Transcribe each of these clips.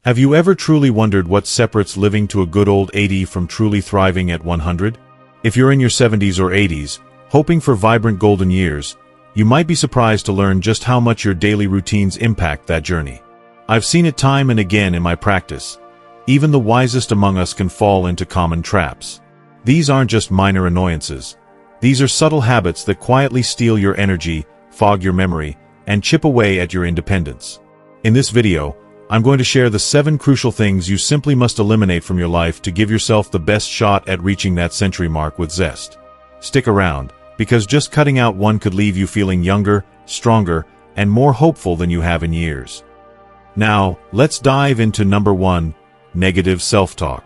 Have you ever truly wondered what separates living to a good old 80 from truly thriving at 100? If you're in your 70s or 80s, hoping for vibrant golden years, you might be surprised to learn just how much your daily routines impact that journey. I've seen it time and again in my practice. Even the wisest among us can fall into common traps. These aren't just minor annoyances. These are subtle habits that quietly steal your energy, fog your memory, and chip away at your independence. In this video, I'm going to share the 7 crucial things you simply must eliminate from your life to give yourself the best shot at reaching that century mark with zest. Stick around, because just cutting out one could leave you feeling younger, stronger, and more hopeful than you have in years. Now, let's dive into number 1, negative self-talk.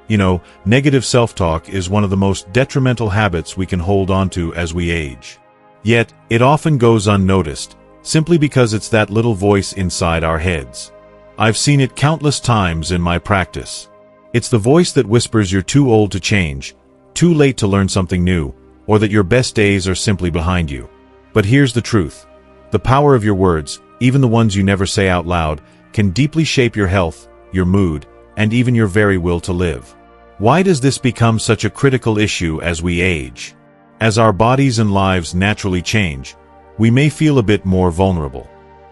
You know, negative self-talk is one of the most detrimental habits we can hold onto as we age. Yet, it often goes unnoticed, simply because it's that little voice inside our heads. I've seen it countless times in my practice. It's the voice that whispers you're too old to change, too late to learn something new, or that your best days are simply behind you. But here's the truth. The power of your words, even the ones you never say out loud, can deeply shape your health, your mood, and even your very will to live. Why does this become such a critical issue as we age? As our bodies and lives naturally change, we may feel a bit more vulnerable.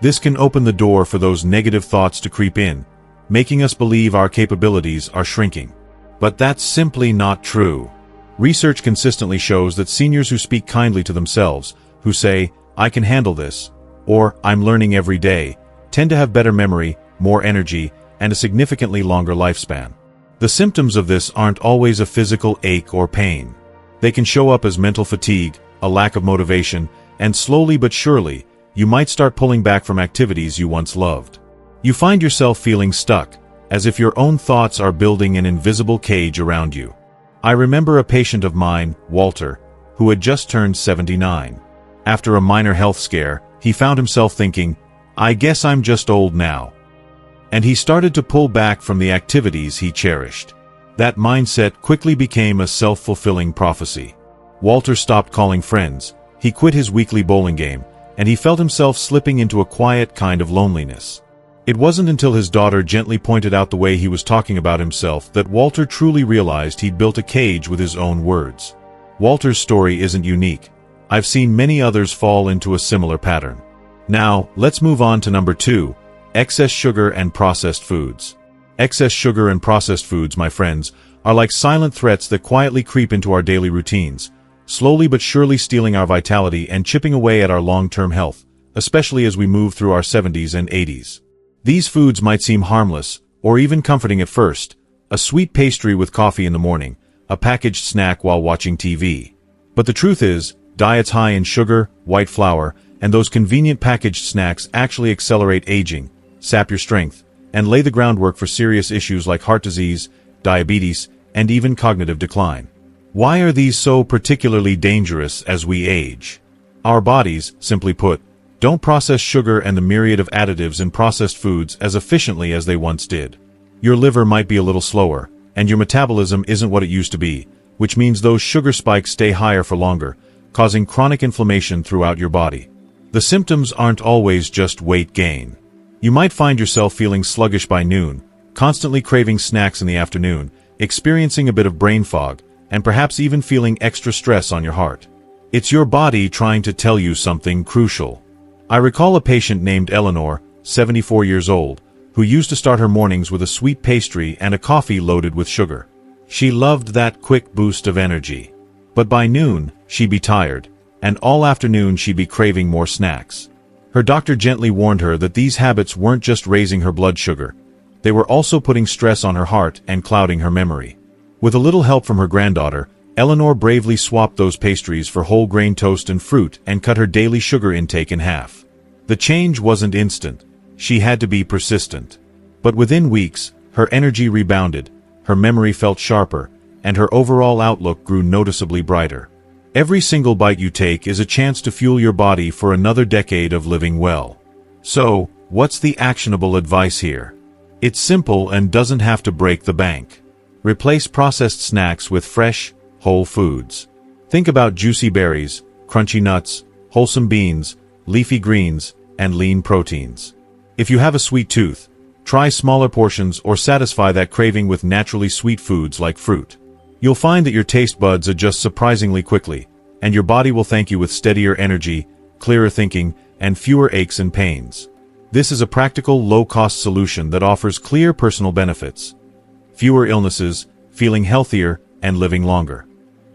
This can open the door for those negative thoughts to creep in, making us believe our capabilities are shrinking. But that's simply not true. Research consistently shows that seniors who speak kindly to themselves, who say, "I can handle this," or "I'm learning every day," tend to have better memory, more energy, and a significantly longer lifespan. The symptoms of this aren't always a physical ache or pain. They can show up as mental fatigue, a lack of motivation, and slowly but surely, you might start pulling back from activities you once loved. You find yourself feeling stuck, as if your own thoughts are building an invisible cage around you. I remember a patient of mine, Walter, who had just turned 79. After a minor health scare, he found himself thinking, "I guess I'm just old now." And he started to pull back from the activities he cherished. That mindset quickly became a self-fulfilling prophecy. Walter stopped calling friends, he quit his weekly bowling game, and he felt himself slipping into a quiet kind of loneliness. It wasn't until his daughter gently pointed out the way he was talking about himself that Walter truly realized he'd built a cage with his own words. Walter's story isn't unique. I've seen many others fall into a similar pattern. Now, let's move on to number 2, excess sugar and processed foods. Excess sugar and processed foods, my friends, are like silent threats that quietly creep into our daily routines, slowly but surely stealing our vitality and chipping away at our long-term health, especially as we move through our 70s and 80s. These foods might seem harmless, or even comforting at first, a sweet pastry with coffee in the morning, a packaged snack while watching TV. But the truth is, diets high in sugar, white flour, and those convenient packaged snacks actually accelerate aging, sap your strength, and lay the groundwork for serious issues like heart disease, diabetes, and even cognitive decline. Why are these so particularly dangerous as we age? Our bodies, simply put, don't process sugar and the myriad of additives in processed foods as efficiently as they once did. Your liver might be a little slower, and your metabolism isn't what it used to be, which means those sugar spikes stay higher for longer, causing chronic inflammation throughout your body. The symptoms aren't always just weight gain. You might find yourself feeling sluggish by noon, constantly craving snacks in the afternoon, experiencing a bit of brain fog, and perhaps even feeling extra stress on your heart. It's your body trying to tell you something crucial. I recall a patient named Eleanor, 74 years old, who used to start her mornings with a sweet pastry and a coffee loaded with sugar. She loved that quick boost of energy. But by noon, she'd be tired, and all afternoon she'd be craving more snacks. Her doctor gently warned her that these habits weren't just raising her blood sugar, they were also putting stress on her heart and clouding her memory. With a little help from her granddaughter, Eleanor bravely swapped those pastries for whole grain toast and fruit and cut her daily sugar intake in half. The change wasn't instant. She had to be persistent. But within weeks, her energy rebounded, her memory felt sharper, and her overall outlook grew noticeably brighter. Every single bite you take is a chance to fuel your body for another decade of living well. So, what's the actionable advice here? It's simple and doesn't have to break the bank. Replace processed snacks with fresh, whole foods. Think about juicy berries, crunchy nuts, wholesome beans, leafy greens, and lean proteins. If you have a sweet tooth, Try smaller portions or satisfy that craving with naturally sweet foods like fruit. You'll find that your taste buds adjust surprisingly quickly, and your body will thank you with steadier energy, clearer thinking, and fewer aches and pains. This is a practical, low-cost solution that offers clear personal benefits. Fewer illnesses, feeling healthier, and living longer.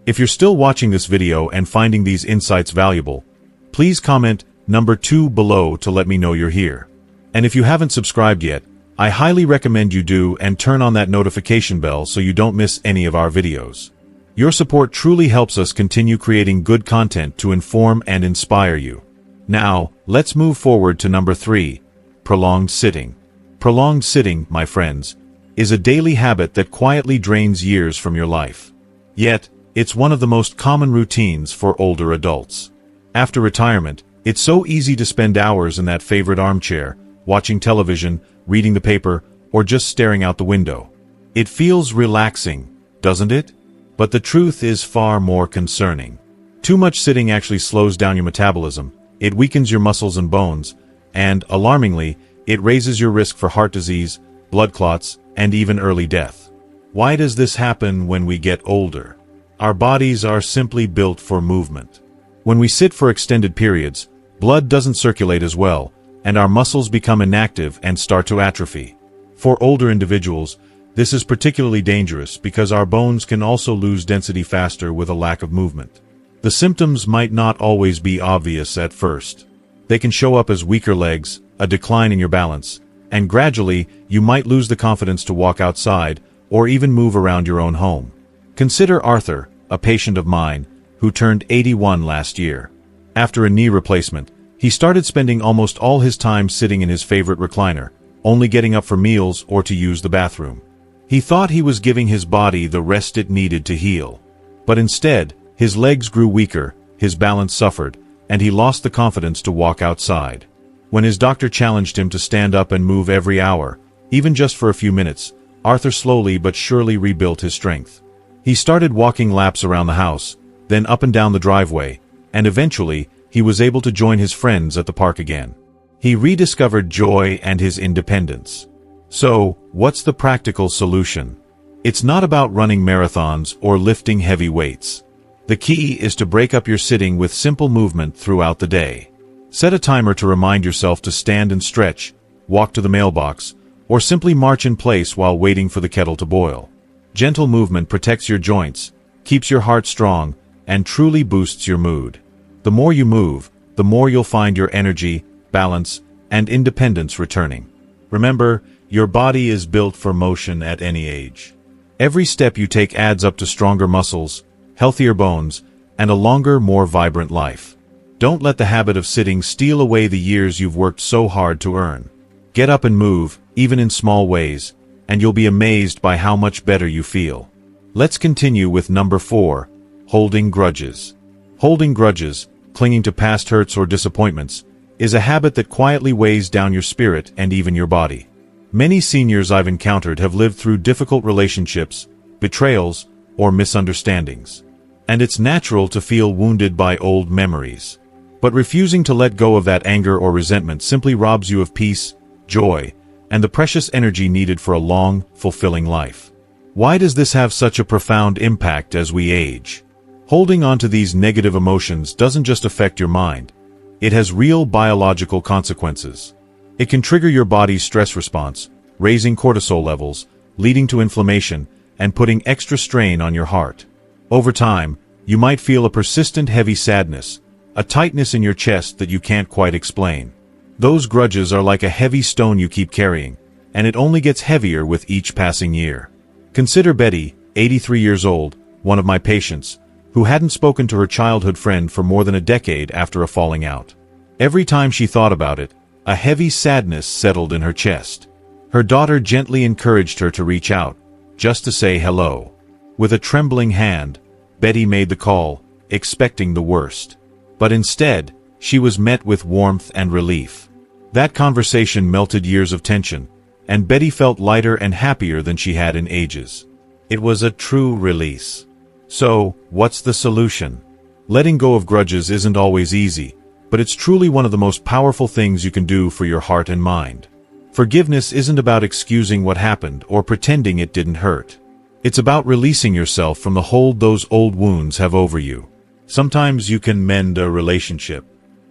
If you're still watching this video and finding these insights valuable, please comment number 2 below to let me know you're here. And if you haven't subscribed yet, I highly recommend you do and turn on that notification bell so you don't miss any of our videos. Your support truly helps us continue creating good content to inform and inspire you. Now, let's move forward to number 3, prolonged sitting. Prolonged sitting, my friends, is a daily habit that quietly drains years from your life. Yet, it's one of the most common routines for older adults. After retirement, it's so easy to spend hours in that favorite armchair, watching television, reading the paper, or just staring out the window. It feels relaxing, doesn't it? But the truth is far more concerning. Too much sitting actually slows down your metabolism, it weakens your muscles and bones, and, alarmingly, it raises your risk for heart disease, blood clots, and even early death. Why does this happen when we get older? Our bodies are simply built for movement. When we sit for extended periods, blood doesn't circulate as well, and our muscles become inactive and start to atrophy. For older individuals, this is particularly dangerous because our bones can also lose density faster with a lack of movement. The symptoms might not always be obvious at first. They can show up as weaker legs, a decline in your balance, and gradually, you might lose the confidence to walk outside or even move around your own home. Consider Arthur, a patient of mine, who turned 81 last year. After a knee replacement, he started spending almost all his time sitting in his favorite recliner, only getting up for meals or to use the bathroom. He thought he was giving his body the rest it needed to heal. But instead, his legs grew weaker, his balance suffered, and he lost the confidence to walk outside. When his doctor challenged him to stand up and move every hour, even just for a few minutes, Arthur slowly but surely rebuilt his strength. He started walking laps around the house, then up and down the driveway, and eventually, he was able to join his friends at the park again. He rediscovered joy and his independence. So, what's the practical solution? It's not about running marathons or lifting heavy weights. The key is to break up your sitting with simple movement throughout the day. Set a timer to remind yourself to stand and stretch, walk to the mailbox, or simply march in place while waiting for the kettle to boil. Gentle movement protects your joints, keeps your heart strong, and truly boosts your mood. The more you move, the more you'll find your energy, balance, and independence returning. Remember, your body is built for motion at any age. Every step you take adds up to stronger muscles, healthier bones, and a longer, more vibrant life. Don't let the habit of sitting steal away the years you've worked so hard to earn. Get up and move, even in small ways, and you'll be amazed by how much better you feel. Let's continue with number 4, holding grudges. Holding grudges, clinging to past hurts or disappointments, is a habit that quietly weighs down your spirit and even your body. Many seniors I've encountered have lived through difficult relationships, betrayals, or misunderstandings. And it's natural to feel wounded by old memories. But refusing to let go of that anger or resentment simply robs you of peace, joy, and the precious energy needed for a long, fulfilling life. Why does this have such a profound impact as we age? Holding on to these negative emotions doesn't just affect your mind. It has real biological consequences. It can trigger your body's stress response, raising cortisol levels, leading to inflammation, and putting extra strain on your heart. Over time, you might feel a persistent heavy sadness, a tightness in your chest that you can't quite explain. Those grudges are like a heavy stone you keep carrying, and it only gets heavier with each passing year. Consider Betty, 83 years old, one of my patients, who hadn't spoken to her childhood friend for more than a decade after a falling out. Every time she thought about it, a heavy sadness settled in her chest. Her daughter gently encouraged her to reach out, just to say hello. With a trembling hand, Betty made the call, expecting the worst. But instead, she was met with warmth and relief. That conversation melted years of tension, and Betty felt lighter and happier than she had in ages. It was a true release. So, what's the solution? Letting go of grudges isn't always easy, but it's truly one of the most powerful things you can do for your heart and mind. Forgiveness isn't about excusing what happened or pretending it didn't hurt. It's about releasing yourself from the hold those old wounds have over you. Sometimes you can mend a relationship.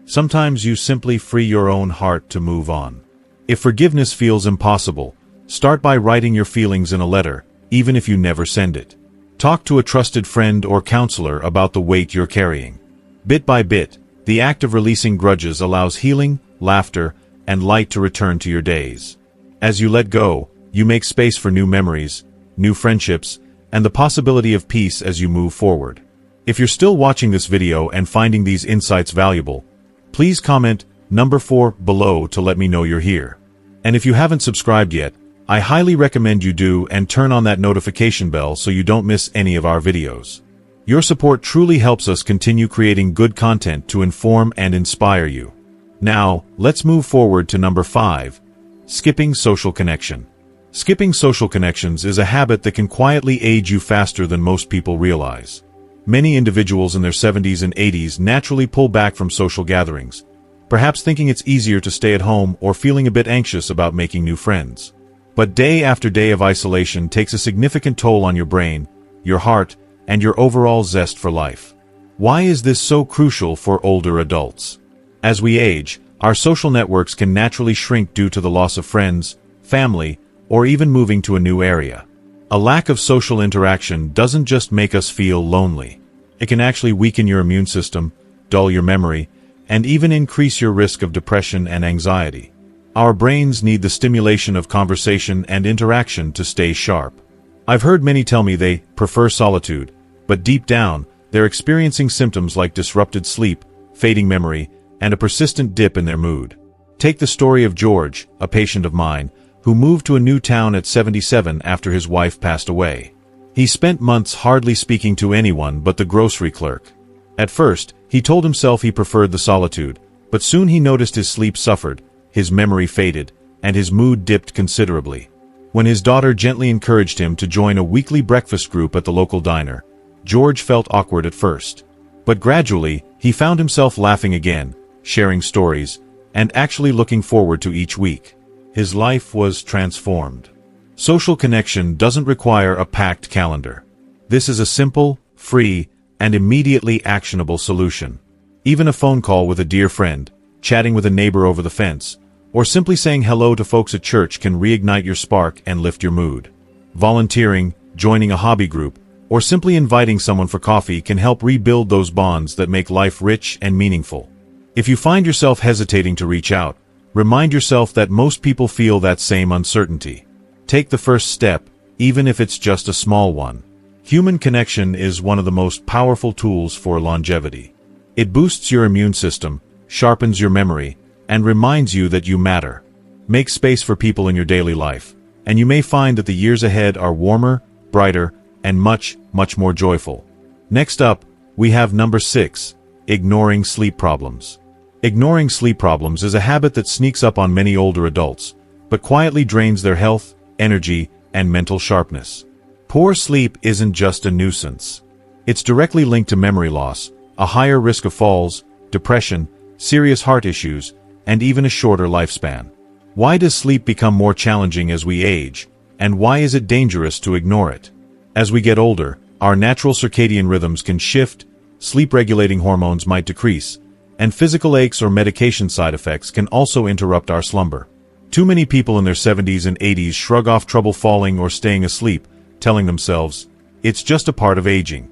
Sometimes you simply free your own heart to move on. If forgiveness feels impossible, start by writing your feelings in a letter, even if you never send it. Talk to a trusted friend or counselor about the weight you're carrying. Bit by bit, the act of releasing grudges allows healing, laughter, and light to return to your days. As you let go, you make space for new memories, new friendships, and the possibility of peace as you move forward. If you're still watching this video and finding these insights valuable, please comment number 4 below to let me know you're here. And if you haven't subscribed yet, I highly recommend you do and turn on that notification bell so you don't miss any of our videos. Your support truly helps us continue creating good content to inform and inspire you. Now, let's move forward to number 5, skipping social connection. Skipping social connections is a habit that can quietly age you faster than most people realize. Many individuals in their 70s and 80s naturally pull back from social gatherings, perhaps thinking it's easier to stay at home or feeling a bit anxious about making new friends. But day after day of isolation takes a significant toll on your brain, your heart, and your overall zest for life. Why is this so crucial for older adults? As we age, our social networks can naturally shrink due to the loss of friends, family, or even moving to a new area. A lack of social interaction doesn't just make us feel lonely. It can actually weaken your immune system, dull your memory, and even increase your risk of depression and anxiety. Our brains need the stimulation of conversation and interaction to stay sharp. I've heard many tell me they prefer solitude, but deep down, they're experiencing symptoms like disrupted sleep, fading memory, and a persistent dip in their mood. Take the story of George, a patient of mine, who moved to a new town at 77 after his wife passed away. He spent months hardly speaking to anyone but the grocery clerk. At first, he told himself he preferred the solitude, but soon he noticed his sleep suffered, his memory faded, and his mood dipped considerably. When his daughter gently encouraged him to join a weekly breakfast group at the local diner, George felt awkward at first. But gradually, he found himself laughing again, sharing stories, and actually looking forward to each week. His life was transformed. Social connection doesn't require a packed calendar. This is a simple, free, and immediately actionable solution. Even a phone call with a dear friend, chatting with a neighbor over the fence, or simply saying hello to folks at church can reignite your spark and lift your mood. Volunteering, joining a hobby group, or simply inviting someone for coffee can help rebuild those bonds that make life rich and meaningful. If you find yourself hesitating to reach out, remind yourself that most people feel that same uncertainty. Take the first step, even if it's just a small one. Human connection is one of the most powerful tools for longevity. It boosts your immune system, sharpens your memory, and reminds you that you matter. Make space for people in your daily life, and you may find that the years ahead are warmer, brighter, and much more joyful. Next up, we have number 6, ignoring sleep problems. Ignoring sleep problems is a habit that sneaks up on many older adults, but quietly drains their health, energy, and mental sharpness. Poor sleep isn't just a nuisance. It's directly linked to memory loss, a higher risk of falls, depression, serious heart issues, and even a shorter lifespan. Why does sleep become more challenging as we age, and why is it dangerous to ignore it? As we get older, our natural circadian rhythms can shift, sleep-regulating hormones might decrease, and physical aches or medication side effects can also interrupt our slumber. Too many people in their 70s and 80s shrug off trouble falling or staying asleep, telling themselves, it's just a part of aging.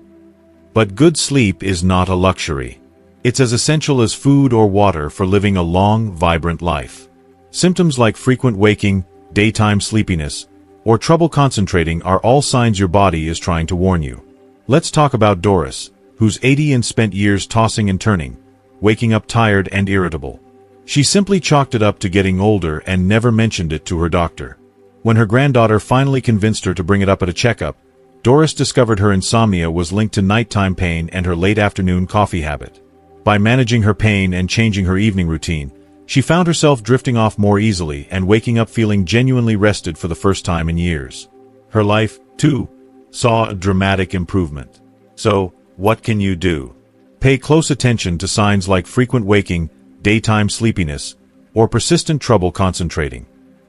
But good sleep is not a luxury. It's as essential as food or water for living a long, vibrant life. Symptoms like frequent waking, daytime sleepiness, or trouble concentrating are all signs your body is trying to warn you. Let's talk about Doris, who's 80 and spent years tossing and turning, waking up tired and irritable. She simply chalked it up to getting older and never mentioned it to her doctor. When her granddaughter finally convinced her to bring it up at a checkup, Doris discovered her insomnia was linked to nighttime pain and her late afternoon coffee habit. By managing her pain and changing her evening routine, she found herself drifting off more easily and waking up feeling genuinely rested for the first time in years. Her life, too, saw a dramatic improvement. So, what can you do? Pay close attention to signs like frequent waking, daytime sleepiness, or persistent trouble concentrating.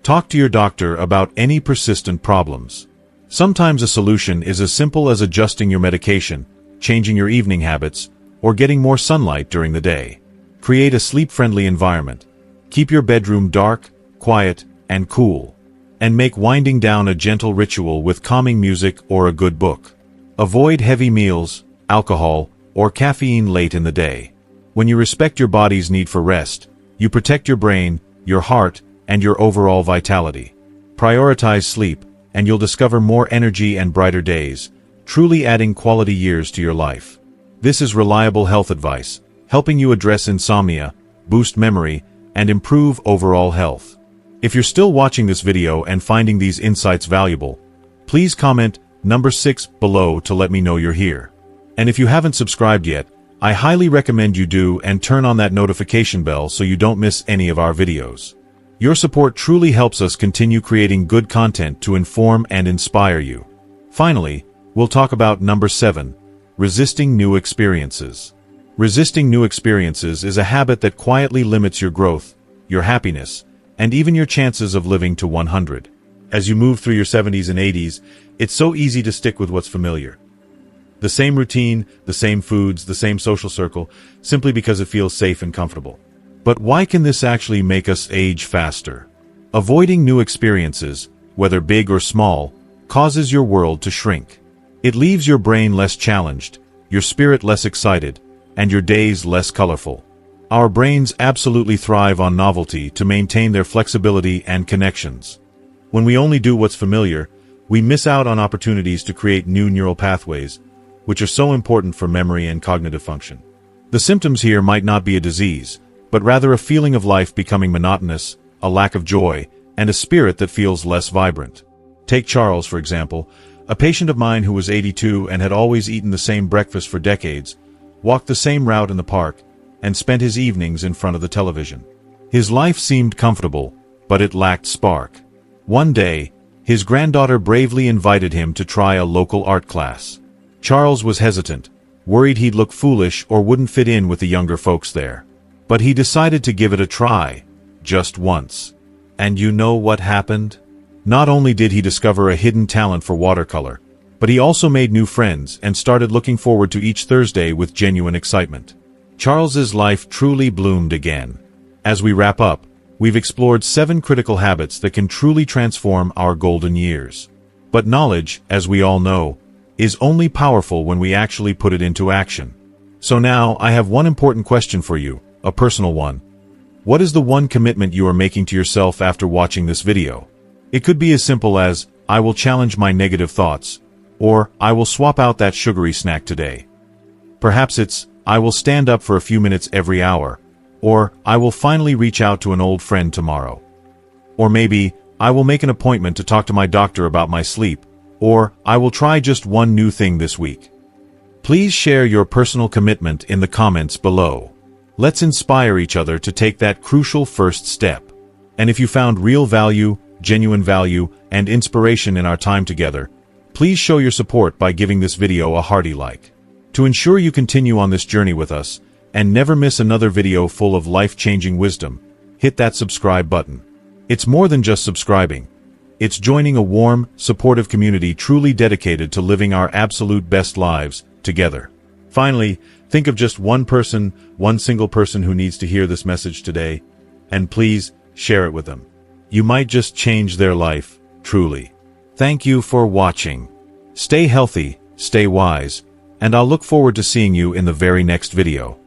Talk to your doctor about any persistent problems. Sometimes a solution is as simple as adjusting your medication, changing your evening habits, or getting more sunlight during the day. Create a sleep-friendly environment. Keep your bedroom dark, quiet, and cool. And make winding down a gentle ritual with calming music or a good book. Avoid heavy meals, alcohol, or caffeine late in the day. When you respect your body's need for rest, you protect your brain, your heart, and your overall vitality. Prioritize sleep, and you'll discover more energy and brighter days, truly adding quality years to your life. This is reliable health advice, helping you address insomnia, boost memory, and improve overall health. If you're still watching this video and finding these insights valuable, please comment number 6 below to let me know you're here. And if you haven't subscribed yet, I highly recommend you do and turn on that notification bell so you don't miss any of our videos. Your support truly helps us continue creating good content to inform and inspire you. Finally, we'll talk about number 7, resisting new experiences. Resisting new experiences is a habit that quietly limits your growth, your happiness, and even your chances of living to 100. As you move through your 70s and 80s, it's so easy to stick with what's familiar. The same routine, the same foods, the same social circle, simply because it feels safe and comfortable. But why can this actually make us age faster? Avoiding new experiences, whether big or small, causes your world to shrink. It leaves your brain less challenged, your spirit less excited, and your days less colorful. Our brains absolutely thrive on novelty to maintain their flexibility and connections. When we only do what's familiar, we miss out on opportunities to create new neural pathways, which are so important for memory and cognitive function. The symptoms here might not be a disease, but rather a feeling of life becoming monotonous, a lack of joy, and a spirit that feels less vibrant. Take Charles, for example, a patient of mine who was 82 and had always eaten the same breakfast for decades, walked the same route in the park, and spent his evenings in front of the television. His life seemed comfortable, but it lacked spark. One day, his granddaughter bravely invited him to try a local art class. Charles was hesitant, worried he'd look foolish or wouldn't fit in with the younger folks there. But he decided to give it a try, just once. And you know what happened? Not only did he discover a hidden talent for watercolor, but he also made new friends and started looking forward to each Thursday with genuine excitement. Charles's life truly bloomed again. As we wrap up, we've explored 7 critical habits that can truly transform our golden years. But knowledge, as we all know, is only powerful when we actually put it into action. So now, I have one important question for you. A personal one. What is the one commitment you are making to yourself after watching this video? It could be as simple as, I will challenge my negative thoughts, or I will swap out that sugary snack today. Perhaps it's, I will stand up for a few minutes every hour, or I will finally reach out to an old friend tomorrow. Or maybe, I will make an appointment to talk to my doctor about my sleep, or I will try just one new thing this week. Please share your personal commitment in the comments below. Let's inspire each other to take that crucial first step. And if you found real value, genuine value, and inspiration in our time together, please show your support by giving this video a hearty like. To ensure you continue on this journey with us, and never miss another video full of life-changing wisdom, hit that subscribe button. It's more than just subscribing. It's joining a warm, supportive community truly dedicated to living our absolute best lives together. Finally, think of just one single person who needs to hear this message today, and please share it with them. You might just change their life, truly. Thank you for watching. Stay healthy, stay wise, and I'll look forward to seeing you in the very next video.